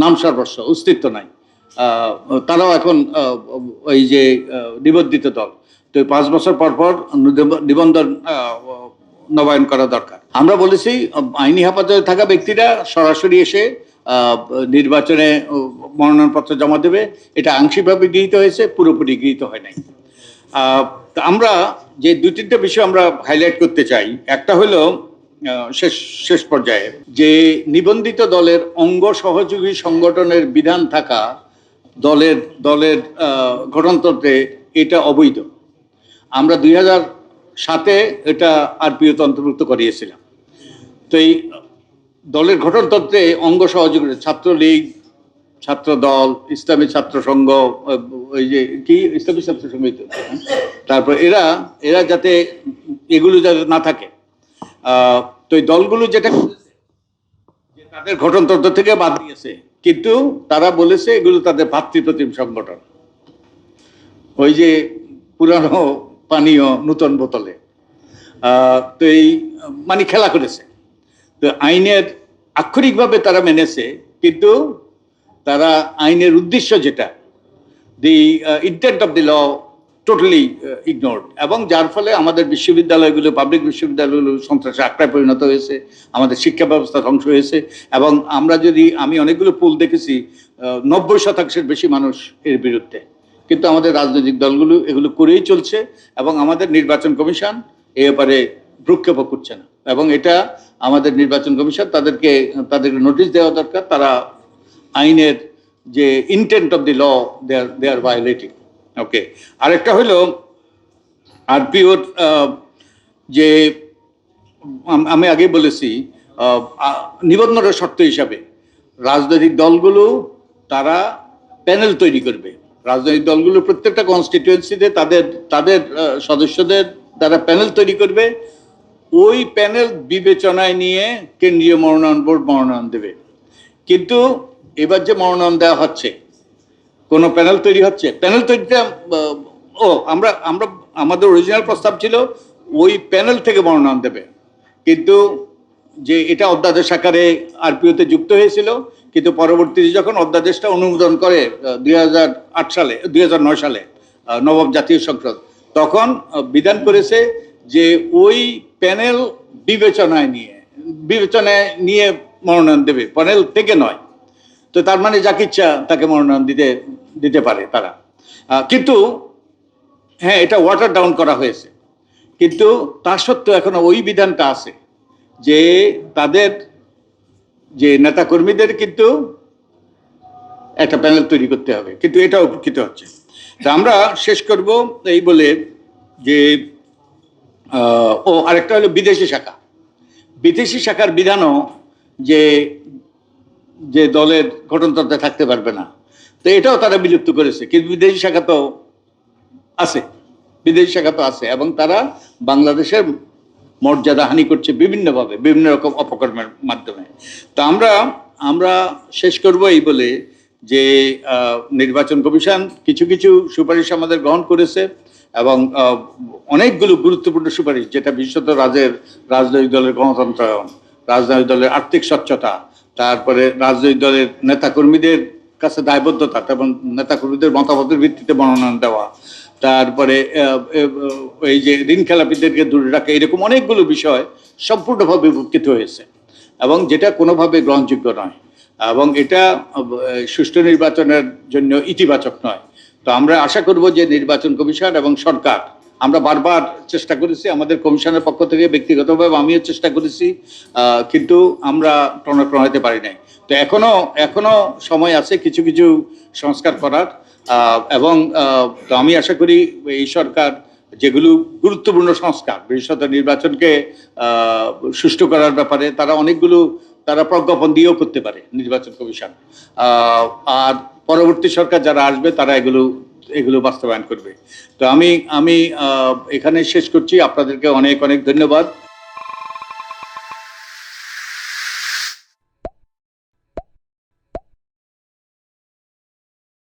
নাম সর্বস্ব, অস্তিত্ব নাই। তারাও এখন ওই যে নিবন্ধিত দল। তো 5 বছর পর পর নিবন্ধন নবায়ন করা দরকার। আমরা বলেছি আইনি হেফাজতে থাকা ব্যক্তিরা সরাসরি এসে নির্বাচনে মনোনয়নপত্র জমা দেবে। এটা আংশিকভাবে গৃহীত হয়েছে, পুরোপুরি গৃহীত হয় নাই। আমরা যে 2-3টা বিষয় আমরা হাইলাইট করতে চাই। একটা হলো শেষ পর্যায়ে যে নিবন্ধিত দলের অঙ্গ সহযোগী সংগঠনের বিধান থাকা দলের গঠনতন্ত্রে এটা অবৈধ। আমরা 2007-এ এটা আরপিওতে অন্তর্ভুক্ত করিয়েছিলাম। তো এই দলের গঠনতন্ত্রে অঙ্গ সহযোগী ছাত্রলীগ, ছাত্র দল, ইসলামী ছাত্র সংঘ, ওই যে কি ইসলামী ছাত্র সংঘ, তারপর এরা যাতে এগুলো যাতে না থাকে। তো এই দলগুলো যেটা তাদের গঠনতন্ত্র থেকে বাদ দিয়েছে, কিন্তু তারা বলেছে এগুলো তাদের ভাতৃপ্রতিম সংগঠন। ওই যে পুরানো পানীয় নূতন বোতলে, তো এই মানে খেলা করেছে। তো আইনের আক্ষরিকভাবে তারা মেনেছে, কিন্তু তারা আইনের উদ্দেশ্য যেটা, the intent of the law totally ignored, এবং যার ফলে আমাদের বিশ্ববিদ্যালয়গুলো, পাবলিক বিশ্ববিদ্যালয়গুলো সন্ত্রাসের আখড়ায় পরিণত হয়েছে, আমাদের শিক্ষা ব্যবস্থা ধ্বংস হয়েছে। এবং আমি অনেকগুলো পোল দেখেছি, 90% বেশি মানুষ এর বিরুদ্ধে, কিন্তু আমাদের রাজনৈতিক দলগুলো এগুলো করেই চলছে, এবং আমাদের নির্বাচন কমিশন এ ব্যাপারে ভ্রুক্ষেপও করছে না। এবং এটা আমাদের নির্বাচন কমিশন তাদেরকে নোটিশ দেওয়া দরকার। তারা আইনের যে intent of the law they are violating. Okay, আরেকটা হলো আরপিওর যে আমি আগে বলেছি, নিবন্ধনের শর্ত হিসাবে রাজনৈতিক দলগুলো তারা প্যানেল তৈরি করবে। রাজনৈতিক দলগুলো প্রত্যেকটা কনস্টিটিউয়েন্সিতে তাদের সদস্যদের দ্বারা প্যানেল তৈরি করবে। ওই প্যানেল বিবেচনায় নিয়ে কেন্দ্রীয় মনোনয়ন বোর্ড মনোনয়ন দেবে। কিন্তু এবার যে মনোনয়ন দেওয়া হচ্ছে, কোনো প্যানেল তৈরি হচ্ছে, প্যানেল তৈরিটা আমাদের অরিজিনাল প্রস্তাব ছিল ওই প্যানেল থেকে মনোনয়ন দেবে, কিন্তু যে এটা অধ্যাদেশ আকারে আরপিওতে যুক্ত হয়েছিল, কিন্তু পরবর্তীতে যখন অধ্যাদেশটা অনুমোদন করে 2009 সালে নবম জাতীয় সংসদ, তখন বিধান করেছে যে ওই প্যানেল বিবেচনায় নিয়ে মনোনয়ন দেবে, প্যানেল থেকে নয়। তো তার মানে যাকে ইচ্ছা তাকে মনোনয়ন দিতে পারে তারা। কিন্তু হ্যাঁ, এটা ওয়াটার ডাউন করা হয়েছে, কিন্তু তা সত্ত্বেও এখনো ওই বিধানটা আছে যে তাদের যে নেতাকর্মীদের কিন্তু একটা প্যানেল তৈরি করতে হবে, কিন্তু এটাও উপকৃত হচ্ছে। তা আমরা শেষ করব এই বলে যে আরেকটা হলো বিদেশি শাখার বিধানও যে দলের গঠনতন্ত্রে থাকতে পারবে না। তো এটাও তারা বিলুপ্ত করেছে, কিন্তু বিদেশি শাখা তো আছে, এবং তারা বাংলাদেশের মর্যাদা হানি করছে বিভিন্নভাবে, বিভিন্ন রকম অপকর্মের মাধ্যমে। তো আমরা শেষ করব এই বলে যে নির্বাচন কমিশন কিছু সুপারিশ আমাদের গ্রহণ করেছে, এবং অনেকগুলো গুরুত্বপূর্ণ সুপারিশ, যেটা বিশেষত রাজনৈতিক দলের গণতন্ত্রায়ন, রাজনৈতিক দলের আর্থিক স্বচ্ছতা, তারপরে রাজনৈতিক দলের নেতাকর্মীদের কাছে দায়বদ্ধতা এবং নেতাকর্মীদের মতামতের ভিত্তিতে মনোনয়ন দেওয়া, তারপরে এই যে ঋণ খেলাপিদেরকে দূরে রাখা, এরকম অনেকগুলো বিষয় সম্পূর্ণভাবে উপকৃত হয়েছে, এবং যেটা কোনোভাবে গ্রহণযোগ্য নয়, এবং এটা সুষ্ঠু নির্বাচনের জন্য ইতিবাচক নয়। তো আমরা আশা করব যে নির্বাচন কমিশন এবং সরকার, আমরা বারবার চেষ্টা করেছি, আমাদের কমিশনের পক্ষ থেকে ব্যক্তিগতভাবে আমিও চেষ্টা করেছি, কিন্তু আমরা টনক হতে পারি নাই। তো এখনো সময় আছে কিছু সংস্কার করার, এবং আমি আশা করি এই সরকার যেগুলো গুরুত্বপূর্ণ সংস্কার, বিশেষত নির্বাচনকে সুষ্ঠু করার ব্যাপারে তারা প্রজ্ঞাপন দিয়েও করতে পারে নির্বাচন কমিশন, আর পরবর্তী সরকার যারা আসবে তারা এগুলো বাস্তবায়ন করবে। তো আমি এখানে শেষ করছি। আপনাদেরকে অনেক ধন্যবাদ।